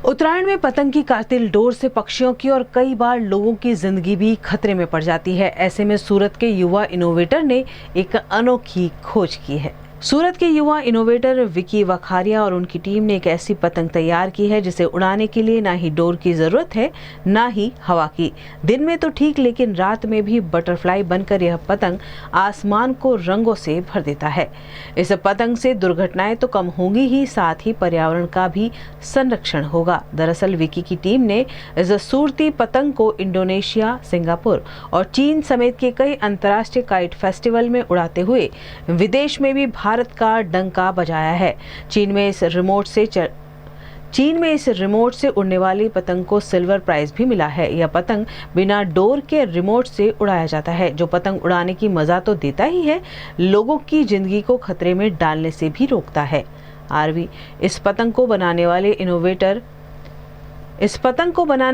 उत्तरायण में पतंग की कातिल डोर से पक्षियों की और कई बार लोगों की जिंदगी भी खतरे में पड़ जाती है। ऐसे में सूरत के युवा इनोवेटर ने एक अनोखी खोज की है। सूरत के युवा इनोवेटर विकी वखारिया और उनकी टीम ने एक ऐसी पतंग तैयार की है जिसे उड़ाने के लिए ना ही डोर की जरूरत है, ना ही हवा की। दिन में तो ठीक, लेकिन रात में भी बटरफ्लाई बनकर यह पतंग आसमान को रंगों से भर देता है। इस पतंग से दुर्घटनाएं तो कम होंगी ही, साथ ही पर्यावरण का भी संरक्षण होगा। दरअसल विकी की टीम ने इस सूरती पतंग को इंडोनेशिया, सिंगापुर और चीन समेत के कई अंतर्राष्ट्रीय काइट फेस्टिवल में उड़ाते हुए विदेश में भी भारत का डंका बजाया है। चीन में इस रिमोट से उड़ने वाली पतंग को सिल्वर प्राइज भी मिला है। यह पतंग बिना डोर के रिमोट से उड़ाया जाता है, जो पतंग उड़ाने की मजा तो देता ही है, लोगों की जिंदगी को खतरे में डालने से भी रोकता है। आरवी इस पतंग को बनाने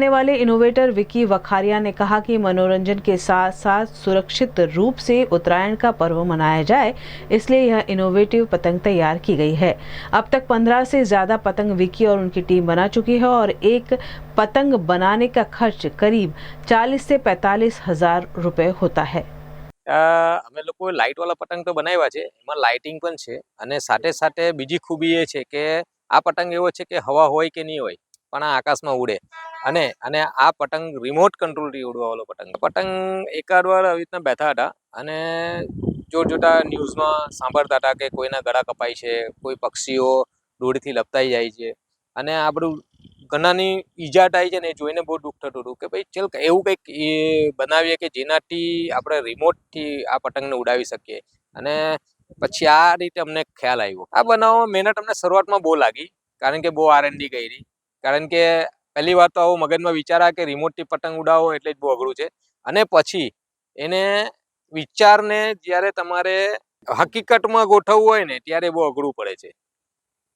वाले इनोवेटर विकी वखारिया ने कहा कि मनोरंजन के साथ साथ सुरक्षित रूप से उत्तरायण का पर्व मनाया जाए, इसलिए यह इनोवेटिव पतंग तैयार की गई है। अब तक 15 से ज्यादा पतंग विकी और उनकी टीम बना चुकी है और एक पतंग बनाने का खर्च करीब 40 से 45 हजार रुपए होता है। અમે લોકો લાઇટ વાળા પતંગ તો બનાવ્યા છે, એમાં લાઇટિંગ પણ છે અને સાથે સાથે બીજી ખૂબી એ છે કે આ પતંગ એવો છે કે હવા હોય કે નહીં હોય પણ આ આકાશમાં ઉડે અને અને આ પતંગ રિમોટ કંટ્રોલથી ઉડવા વાળો પતંગ એકાદ વાર આવી રીતના બેઠા હતા અને જોતા ન્યૂઝમાં સાંભળતા હતા કે કોઈના ગળા કપાય છે, કોઈ પક્ષીઓ દૂરથી લપતાઈ જાય છે અને આ બધું ઘણાની ઈજા થાય છે ને, એ જોઈને બહુ દુઃખ થતું હતું કે ભાઈ ચલ એવું કંઈક બનાવીએ કે જેનાથી આપણે રિમોટથી આ પતંગને ઉડાવી શકીએ અને પછી આ રીતે અમને ખ્યાલ આવ્યો। આ બનાવવામાં મહેનત અમને શરૂઆતમાં બહુ લાગી, કારણ કે બહુ R&D કરી, કારણ કે પહેલી વાત તો આવો મગજમાં વિચાર આવે કે રિમોટથી પતંગ ઉડાવો એટલે જ બહુ અઘરું છે અને પછી એને વિચારને જ્યારે તમારે હકીકતમાં ગોઠવવું હોય ને ત્યારે બહુ અઘરું પડે છે।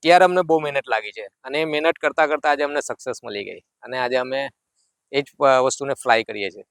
ત્યારે અમને બહુ મહેનત લાગી છે અને મહેનત કરતાં કરતાં આજે અમને સક્સેસ મળી ગઈ અને આજે અમે એ જ વસ્તુને ફ્લાય કરીએ છીએ।